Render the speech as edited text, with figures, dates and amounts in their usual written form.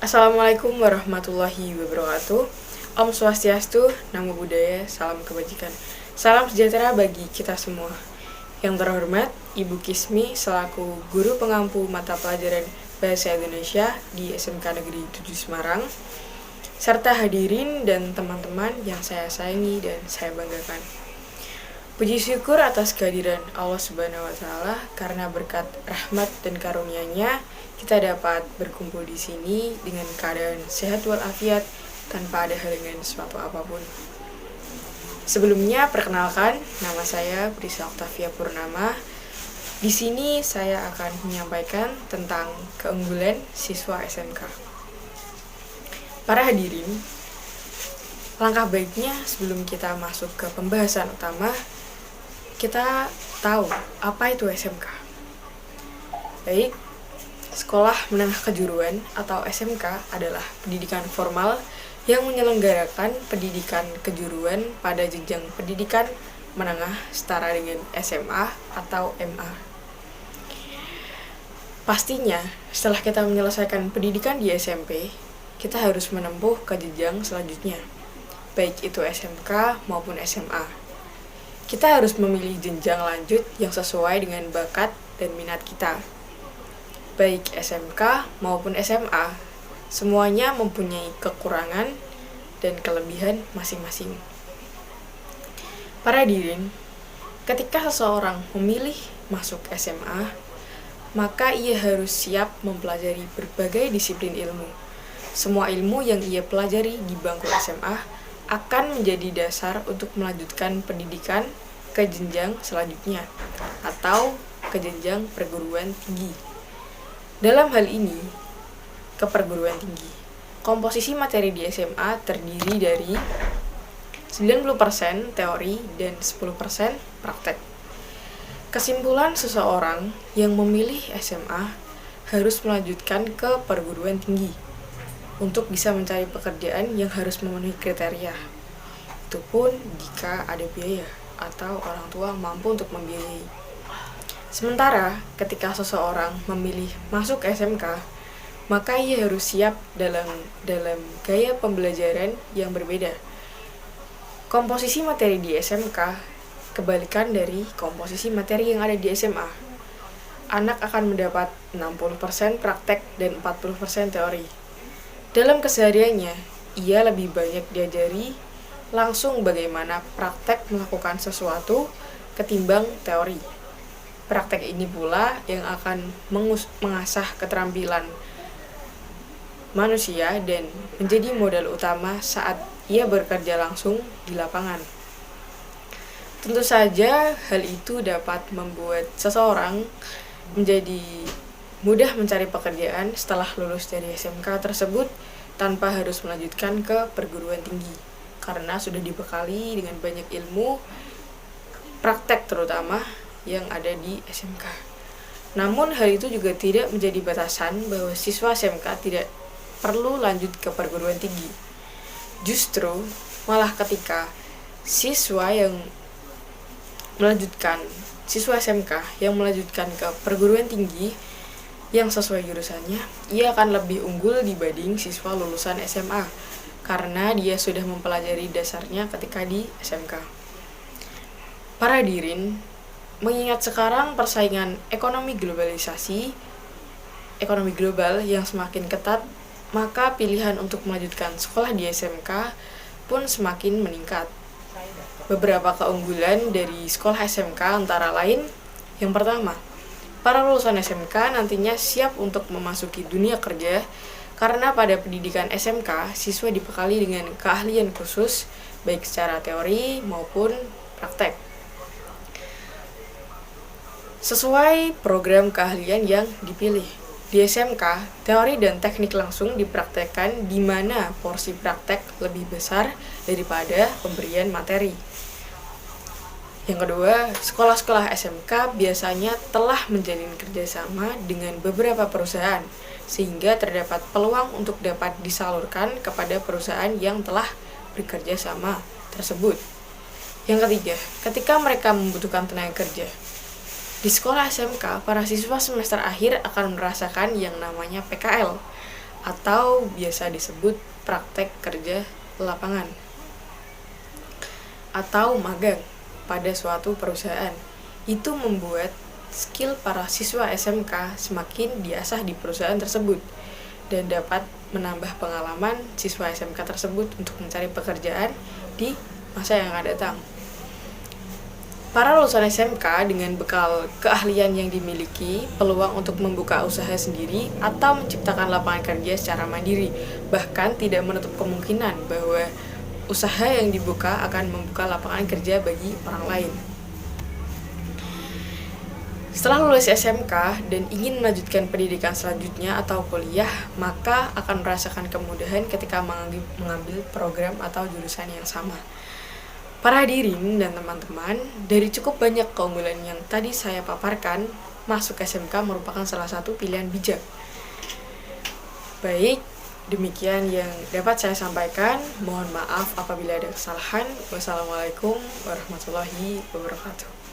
Assalamualaikum warahmatullahi wabarakatuh. Om Swastiastu, Namo Buddhaya, salam kebajikan. Salam sejahtera bagi kita semua. Yang terhormat, Ibu Kismi selaku Guru Pengampu Mata Pelajaran Bahasa Indonesia di SMK Negeri 7 Semarang, serta hadirin dan teman-teman yang saya sayangi dan saya banggakan. Puji syukur atas kehadiran Allah Subhanahu wa Ta'ala, karena berkat rahmat dan karunia-Nya kita dapat berkumpul di sini dengan keadaan sehat walafiat tanpa ada halangan suatu apapun. Sebelumnya perkenalkan, nama saya Prisa Oktavia Purnama. Di sini saya akan menyampaikan tentang keunggulan siswa SMK. Para hadirin, langkah baiknya sebelum kita masuk ke pembahasan utama, kita tahu apa itu SMK. Baik, Sekolah Menengah Kejuruan atau SMK adalah pendidikan formal yang menyelenggarakan pendidikan kejuruan pada jenjang pendidikan menengah setara dengan SMA atau MA. Pastinya, setelah kita menyelesaikan pendidikan di SMP, kita harus menempuh ke jenjang selanjutnya, baik itu SMK maupun SMA. Kita harus memilih jenjang lanjut yang sesuai dengan bakat dan minat kita. Baik SMK maupun SMA, semuanya mempunyai kekurangan dan kelebihan masing-masing. Para hadirin, ketika seseorang memilih masuk SMA, maka ia harus siap mempelajari berbagai disiplin ilmu. Semua ilmu yang ia pelajari di bangku SMA akan menjadi dasar untuk melanjutkan pendidikan ke jenjang selanjutnya atau ke jenjang perguruan tinggi. Dalam hal ini, ke perguruan tinggi, komposisi materi di SMA terdiri dari 90% teori dan 10% praktek. Kesimpulan seseorang yang memilih SMA harus melanjutkan ke perguruan tinggi untuk bisa mencari pekerjaan yang harus memenuhi kriteria. Itu pun jika ada biaya atau orang tua mampu untuk membiayai. Sementara ketika seseorang memilih masuk SMK, maka ia harus siap dalam gaya pembelajaran yang berbeda. Komposisi materi di SMK kebalikan dari komposisi materi yang ada di SMA. Anak akan mendapat 60% praktek dan 40% teori. Dalam kesehariannya, ia lebih banyak diajari langsung bagaimana praktek melakukan sesuatu ketimbang teori. Praktek ini pula yang akan mengasah keterampilan manusia dan menjadi modal utama saat ia bekerja langsung di lapangan. Tentu saja hal itu dapat membuat seseorang menjadi mudah mencari pekerjaan setelah lulus dari SMK tersebut tanpa harus melanjutkan ke perguruan tinggi, karena sudah dibekali dengan banyak ilmu praktek terutama yang ada di SMK. Namun hal itu juga tidak menjadi batasan bahwa siswa SMK tidak perlu lanjut ke perguruan tinggi. Justru malah ketika siswa SMK yang melanjutkan ke perguruan tinggi yang sesuai jurusannya, ia akan lebih unggul dibanding siswa lulusan SMA karena dia sudah mempelajari dasarnya ketika di SMK. Para hadirin, mengingat sekarang persaingan ekonomi global yang semakin ketat, maka pilihan untuk melanjutkan sekolah di SMK pun semakin meningkat. Beberapa keunggulan dari sekolah SMK antara lain, yang pertama, para lulusan SMK nantinya siap untuk memasuki dunia kerja karena pada pendidikan SMK, siswa dibekali dengan keahlian khusus baik secara teori maupun praktek. Sesuai program keahlian yang dipilih. Di SMK, teori dan teknik langsung dipraktekkan di mana porsi praktek lebih besar daripada pemberian materi. Yang kedua, sekolah-sekolah SMK biasanya telah menjalin kerjasama dengan beberapa perusahaan, sehingga terdapat peluang untuk dapat disalurkan kepada perusahaan yang telah bekerja sama tersebut. Yang ketiga, ketika mereka membutuhkan tenaga kerja, di sekolah SMK, para siswa semester akhir akan merasakan yang namanya PKL atau biasa disebut praktek kerja lapangan atau magang pada suatu perusahaan. Itu membuat skill para siswa SMK semakin diasah di perusahaan tersebut dan dapat menambah pengalaman siswa SMK tersebut untuk mencari pekerjaan di masa yang akan datang. Para lulusan SMK dengan bekal keahlian yang dimiliki peluang untuk membuka usaha sendiri atau menciptakan lapangan kerja secara mandiri, bahkan tidak menutup kemungkinan bahwa usaha yang dibuka akan membuka lapangan kerja bagi orang lain. Setelah lulus SMK dan ingin melanjutkan pendidikan selanjutnya atau kuliah, maka akan merasakan kemudahan ketika mengambil program atau jurusan yang sama. Para hadirin dan teman-teman, dari cukup banyak keunggulan yang tadi saya paparkan, masuk SMK merupakan salah satu pilihan bijak. Baik, demikian yang dapat saya sampaikan. Mohon maaf apabila ada kesalahan. Wassalamualaikum warahmatullahi wabarakatuh.